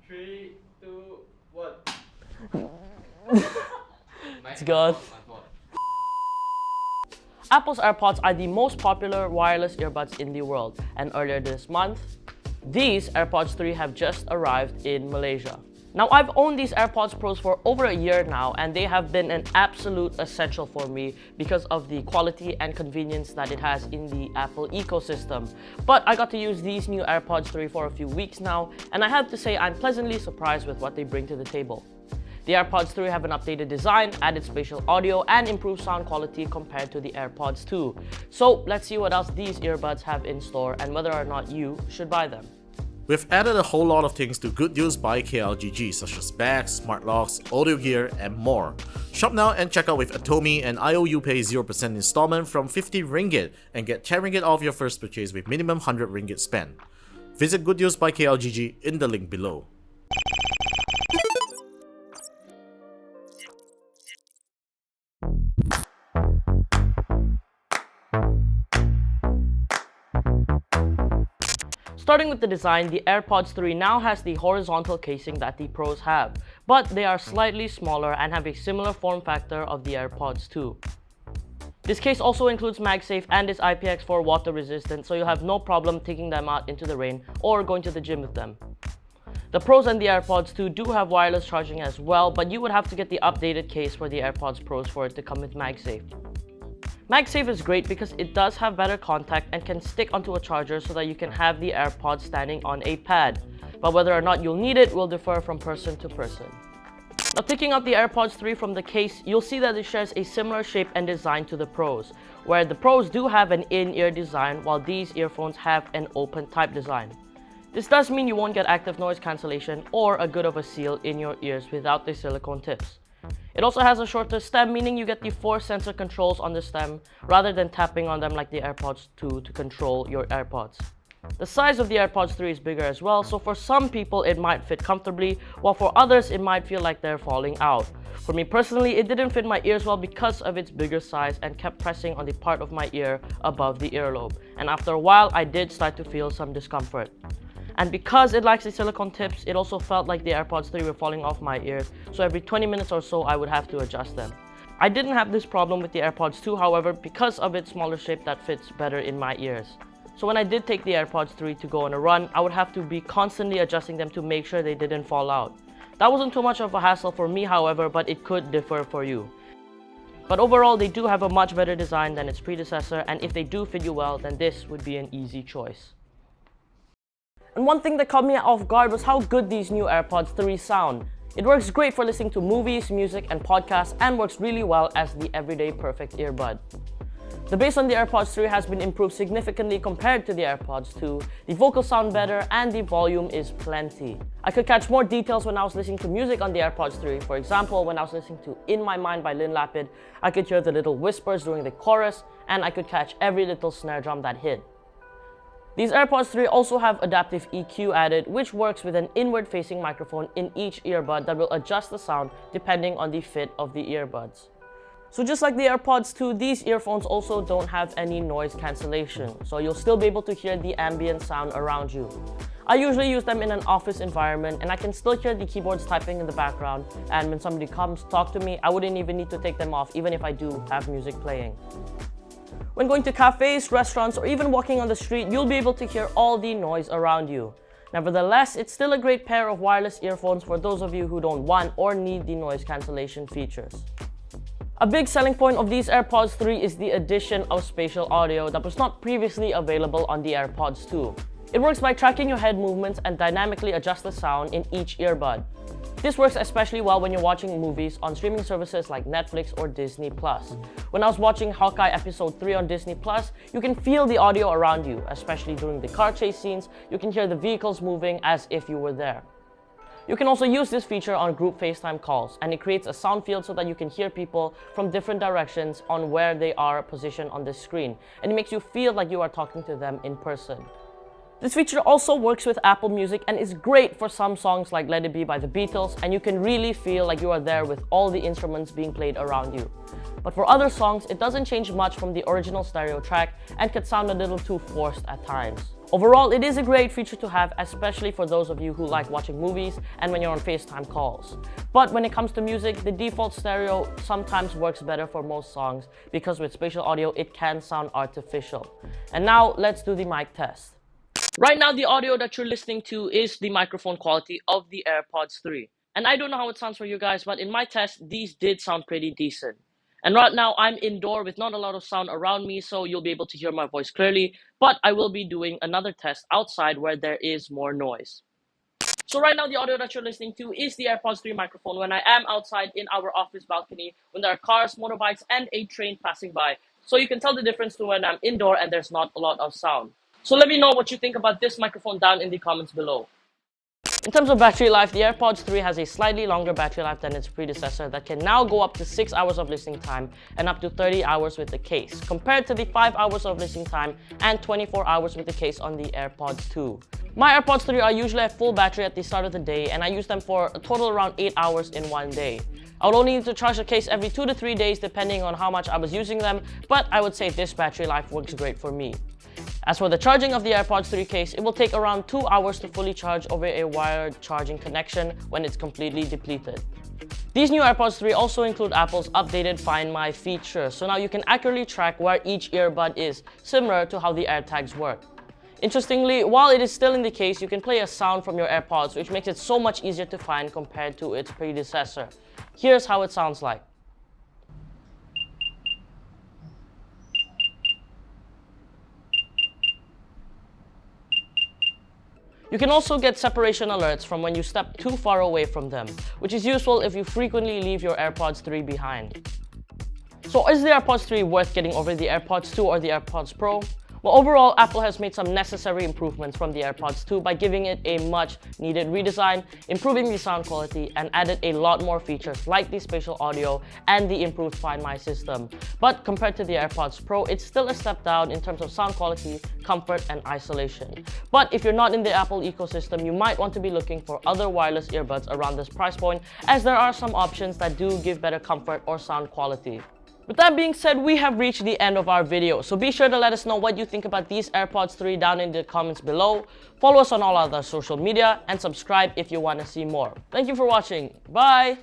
3, 2, 1. It's gone. Apple's AirPods are the most popular wireless earbuds in the world, and earlier this month, these AirPods 3 have just arrived in Malaysia. Now, I've owned these AirPods Pros for over a year now, and they have been an absolute essential for me because of the quality and convenience that it has in the Apple ecosystem. But I got to use these new AirPods 3 for a few weeks now, and I have to say I'm pleasantly surprised with what they bring to the table. The AirPods 3 have an updated design, added spatial audio, and improved sound quality compared to the AirPods 2. So let's see what else these earbuds have in store and whether or not you should buy them. We've added a whole lot of things to Good Deals by KLGG, such as bags, smart locks, audio gear, and more. Shop now and check out with Atomi, and IOU pay 0% installment from 50 ringgit and get 10 ringgit off your first purchase with minimum 100 ringgit spend. Visit Good Deals by KLGG in the link below. Starting with the design, the AirPods 3 now has the horizontal casing that the Pros have, but they are slightly smaller and have a similar form factor of the AirPods 2. This case also includes MagSafe and is IPX4 water resistant, so you'll have no problem taking them out into the rain or going to the gym with them. The Pros and the AirPods 2 do have wireless charging as well, but you would have to get the updated case for the AirPods Pros for it to come with MagSafe. MagSafe is great because it does have better contact and can stick onto a charger so that you can have the AirPods standing on a pad. But whether or not you'll need it will differ from person to person. Now, picking up the AirPods 3 from the case, you'll see that it shares a similar shape and design to the Pros, where the Pros do have an in-ear design while these earphones have an open type design. This does mean you won't get active noise cancellation or a good of a seal in your ears without the silicone tips. It also has a shorter stem, meaning you get the 4 sensor controls on the stem rather than tapping on them like the AirPods 2 to control your AirPods. The size of the AirPods 3 is bigger as well, so for some people it might fit comfortably, while for others it might feel like they're falling out. For me personally, it didn't fit my ears well because of its bigger size and kept pressing on the part of my ear above the earlobe, and after a while I did start to feel some discomfort. And because it lacks the silicone tips, it also felt like the AirPods 3 were falling off my ears, so every 20 minutes or so I would have to adjust them. I didn't have this problem with the AirPods 2, however, because of its smaller shape that fits better in my ears. So when I did take the AirPods 3 to go on a run, I would have to be constantly adjusting them to make sure they didn't fall out. That wasn't too much of a hassle for me, however, but it could differ for you. But overall, they do have a much better design than its predecessor, and if they do fit you well, then this would be an easy choice. And one thing that caught me off guard was how good these new AirPods 3 sound. It works great for listening to movies, music, and podcasts, and works really well as the everyday perfect earbud. The bass on the AirPods 3 has been improved significantly compared to the AirPods 2, the vocals sound better, and the volume is plenty. I could catch more details when I was listening to music on the AirPods 3. For example, when I was listening to In My Mind by Lynn Lapid, I could hear the little whispers during the chorus, and I could catch every little snare drum that hit. These AirPods 3 also have adaptive EQ added, which works with an inward-facing microphone in each earbud that will adjust the sound depending on the fit of the earbuds. So just like the AirPods 2, these earphones also don't have any noise cancellation, so you'll still be able to hear the ambient sound around you. I usually use them in an office environment, and I can still hear the keyboards typing in the background, and when somebody comes to talk to me, I wouldn't even need to take them off, even if I do have music playing. When going to cafes, restaurants, or even walking on the street, you'll be able to hear all the noise around you. Nevertheless, it's still a great pair of wireless earphones for those of you who don't want or need the noise cancellation features. A big selling point of these AirPods 3 is the addition of spatial audio that was not previously available on the AirPods 2. It works by tracking your head movements and dynamically adjusts the sound in each earbud. This works especially well when you're watching movies on streaming services like Netflix or Disney+. When I was watching Hawkeye Episode 3 on Disney+, you can feel the audio around you, especially during the car chase scenes. You can hear the vehicles moving as if you were there. You can also use this feature on group FaceTime calls, and it creates a sound field so that you can hear people from different directions on where they are positioned on the screen, and it makes you feel like you are talking to them in person. This feature also works with Apple Music and is great for some songs like Let It Be by the Beatles, and you can really feel like you are there with all the instruments being played around you. But for other songs, it doesn't change much from the original stereo track and can sound a little too forced at times. Overall, it is a great feature to have, especially for those of you who like watching movies and when you're on FaceTime calls. But when it comes to music, the default stereo sometimes works better for most songs because with spatial audio, it can sound artificial. And now, let's do the mic test. Right now, the audio that you're listening to is the microphone quality of the AirPods 3. And I don't know how it sounds for you guys, but in my test, these did sound pretty decent. And right now, I'm indoor with not a lot of sound around me, so you'll be able to hear my voice clearly, but I will be doing another test outside where there is more noise. So right now, the audio that you're listening to is the AirPods 3 microphone when I am outside in our office balcony, when there are cars, motorbikes, and a train passing by. So you can tell the difference to when I'm indoor and there's not a lot of sound. So let me know what you think about this microphone down in the comments below. In terms of battery life, the AirPods 3 has a slightly longer battery life than its predecessor that can now go up to 6 hours of listening time and up to 30 hours with the case, compared to the 5 hours of listening time and 24 hours with the case on the AirPods 2. My AirPods 3 are usually at full battery at the start of the day, and I use them for a total around 8 hours in one day. I would only need to charge the case every 2 to 3 days depending on how much I was using them, but I would say this battery life works great for me. As for the charging of the AirPods 3 case, it will take around 2 hours to fully charge over a wired charging connection when it's completely depleted. These new AirPods 3 also include Apple's updated Find My feature, so now you can accurately track where each earbud is, similar to how the AirTags work. Interestingly, while it is still in the case, you can play a sound from your AirPods, which makes it so much easier to find compared to its predecessor. Here's how it sounds like. You can also get separation alerts from when you step too far away from them, which is useful if you frequently leave your AirPods 3 behind. So is the AirPods 3 worth getting over the AirPods 2 or the AirPods Pro? Well, overall, Apple has made some necessary improvements from the AirPods 2 by giving it a much needed redesign, improving the sound quality, and added a lot more features like the spatial audio and the improved Find My system. But compared to the AirPods Pro, it's still a step down in terms of sound quality, comfort, and isolation. But if you're not in the Apple ecosystem, you might want to be looking for other wireless earbuds around this price point, as there are some options that do give better comfort or sound quality. With that being said, we have reached the end of our video, so be sure to let us know what you think about these AirPods 3 down in the comments below. Follow us on all other social media and subscribe if you want to see more. Thank you for watching. Bye!